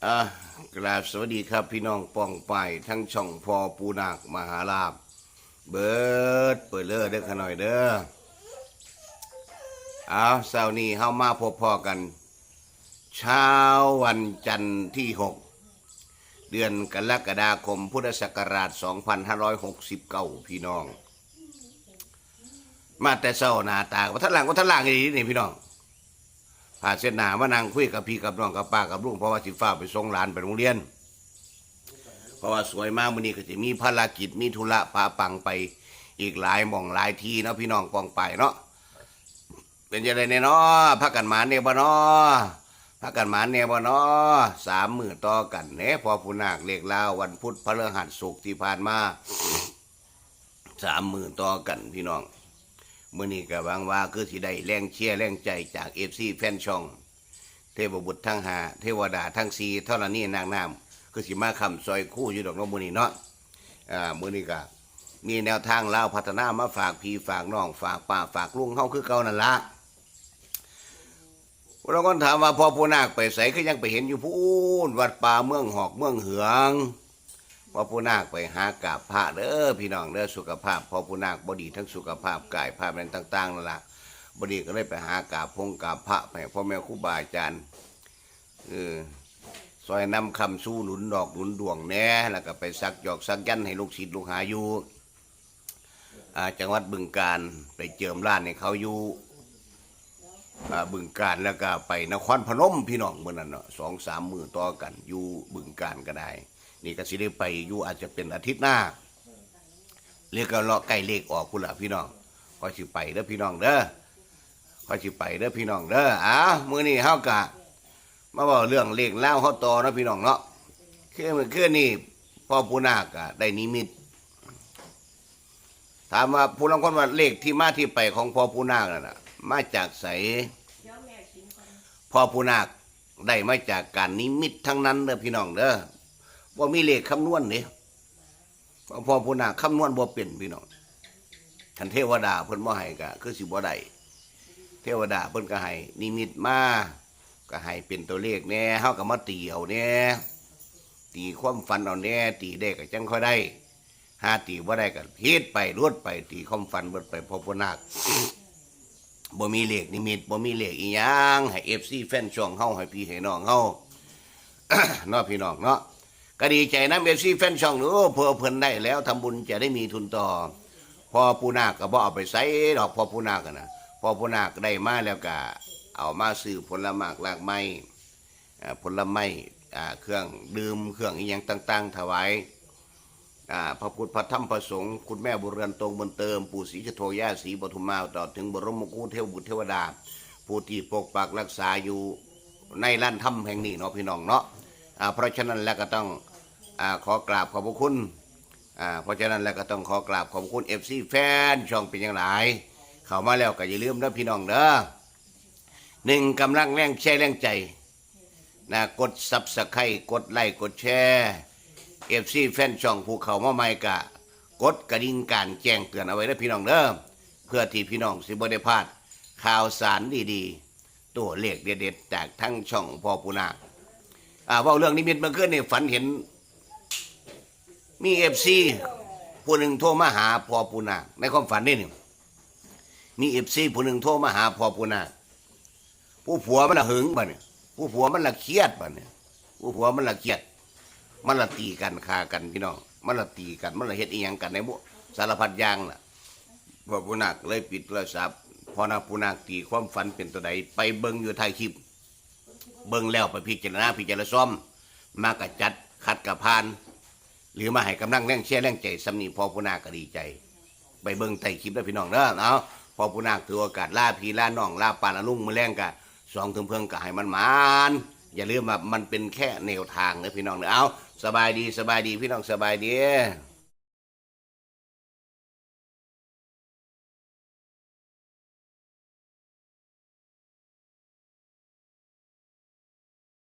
อ่ากราบสวัสดีครับพี่น้องป้องไปทั้งช่องพอปูนาคมหาลาภเปิดเลยเด้อขน่อยเด้อเอาเสาร์นี้เฮามาพบพอกันเช้าวันจันทร์ที่6เดือนกรกฎาคมพุทธศักราช2569พี่น้องมาแต่เช้าหน้าตาว่าทะลังนี่พี่น้องผ่าเส้นหนามานั่งคุยกับพี่กับน้องกับป้ากับลุงเพราะว่าสิฟ้าไปส่งหลานไปโรงเรียนเพราะว่าสวยมากมื้อนี้ก็จะมีภารกิจมีธุระพาปังไปอีกหลายหม่องหลายทีเนาะพี่น้องปองไปเนาะเป็นยังไงเนี่ยเนาะพักกันหมาเนี่ยบ่เนาะพักกันหมาเนี่ยบ่เนาะ3 มื้อต่อกันเน่พอผู้นาคเลขลาววันพุธพฤหัสศุกร์ที่ผ่านมา3 มื้อต่อกันพี่น้องมื่อนี้ก็หวังว่าคือสิได้แรงเชียร์แรงใจจากFCแฟนช่องเทพบุตรทั้ง5เทวดาทั้ง4เท่านี้นางน้ำคือสิมาคำซอยคู่อยู่ดอกน้องมื่อนี้เนาะมื่อนี้ก็มีแนวทางลาวพัฒนามาฝากพี่ฝากน้องฝากป้าฝากลุงเฮาคือเก่านั่นละเราก็ถามว่าพอผู้นาคไปใส่ก็ยังไปเห็นอยู่พูนวัดป่าเมืองหอกเมืองเหืองพอผู้นาคไปหากราบพระเด้อพี่น้องเด้อสุขภาพพอผู้นาคบดีทั้งสุขภาพกายภาพอะไรต่างๆนั่นแหละบดีก็เลยไปหากราบกราบพระไปพ่อแม่ครูบาอาจารย์ซอยนำคำสู้หนุนดอกหนุนดวงแน่แล้วก็ไปซักหยอกซักยันให้ลูกศิษย์ลูกหาอยู่จังหวัดบึงกาฬไปเจิมร้านให้เขาอยู่บึงกาฬแล้วก็ไปนครพนมพี่น้องเมื่อนั้นเนาะ2-3 มื้อต่อกันอยู่บึงกาฬก็ได้นี่ก็สิได้ไปอยู่อาจจะเป็นอาทิตย์หน้าเรียกก็เลาะใกล้เลขออกพุ่นละพี่น้องก็สิไปเด้อพี่น้องเด้อก็สิไปเด้อพี่น้องเด้อมื้อนี้เฮากะมาบอกเรื่องเลขเล่าเฮาต่อนะพี่น้องเนาะคือนี่พ่อปู่นาคได้นิมิตถามว่าผู้ลางคนว่าเลขที่มาที่ไปของพ่อปู่นาคน่ะมาจากไสพ่อปู่นาคได้มาจากการนิมิตทั้งนั้นเด้อพี่น้องเด้อว่ามีเลขคำนวณเนี่ยพอผู้นาคำนวณบ่เป็นพี่น้องทันเทวดาเพิ่นบ่ให้ก็คือสิบ่ได้เทวดาเพิ่นก็ให้นิมิตมาก็ให้เป็นตัวเลขแน่เฮาก็มาตีเอาแน่ตีความฝันเอาแน่ตีได้ก็จังค่อยได้หาตีบ่ได้ก็ผิดไปรวดไปตีความฝันเบิดไปพอผู้นาคบ่มีเลขนิมิตบ่มีเลขอีหยังให้ FC แฟนช่องเฮาให้พี่ให้น้องเฮา เนาะพี่น้องเนาะก็ดีใจนะFCแฟนช่องหนูเพื่อเพิ่นได้แล้วทำบุญจะได้มีทุนต่อพอปู่นาคก็บ่เอาไปใส่ดอกพอปู่นาคนะพอปู่นาคได้มาแล้วก็เอามาซื้อผลไม้รากไม้ผลไม้เครื่องดื่มเครื่องอีหยังต่างๆถวายพระพุทธพระธรรมพระสงฆ์คุณแม่บุญเรือนตรงบุญเติมปู่ศรีชโทย่าศรีปทุมมาต่อถึงบรมครูเทวบุตรเทวดาผู้ที่ปกปักรักษาอยู่ในลานถ้ำแห่งนี้เนาะพี่น้องเนาะเพราะฉะนั้นแล้วก็ต้องขอกราบขอบพระคุณเพราะฉะนั้นแล้วก็ต้องขอกราบขอบคุณFCแฟนช่องเป็นอย่างไรเข้ามาแล้วก็อย่าลืมนะพี่น้องเด้อ1กำลังแรงแชร์แรงใจนะกดซับสไครต์กดไลค์กดแชร์ FCแฟนช่องผู้เข้ามาใหม่ก็กดกระดิ่งการแจ้งเตือนเอาไว้นะพี่น้องเด้อเพื่อที่พี่น้องสิบ่ได้พลาดข่าวสารดีๆตัวเลขเด็ดๆจากทั้งช่องพ่อปู่นาคว่าเรื่องนิมิตเมื่อคืนนี่ฝันเห็นมีFCผู้หนึ่งโทรมาหาพ่อปู่นาคในความฝันนี่มีFCผู้หนึ่งโทรมาหาพ่อปู่นาคผู้ผัวมันละหึงบ่เนี่ยผู้ผัวมันละเครียดบ่เนี่ยผู้ผัวมันละเครียดมันละตีกันฆ่ากันพี่น้องมันละตีกันมันละเฮ็ดอีหยังกันในบุสารพัดอย่างน่ะพ่อปู่นาคเลยปิดโทรศัพท์พอนาปู่นาคตีความฝันเป็นตัวใดไปเบิ่งอยู่ท้ายคลิปเบิ่งแล้วไปพิจารณาซ่อมมากระจัดขัดกับพานหรือมาให้กำลังแรงเชียร์แรงใจสำนีพอผู้นาคก็ดีใจไปเบิ่งใต้คลิปแล้วพี่น้องเด้อเอาพอผู้นาคถือโอกาสล่าพี่ล่าน้องล่าปานลุงมือแรงกะ2 ถึงเพิ่งกะให้มันอย่าลืมว่ามันเป็นแค่แนวทางนะพี่น้องเด้อเอาสบายดีพี่น้องสบายดี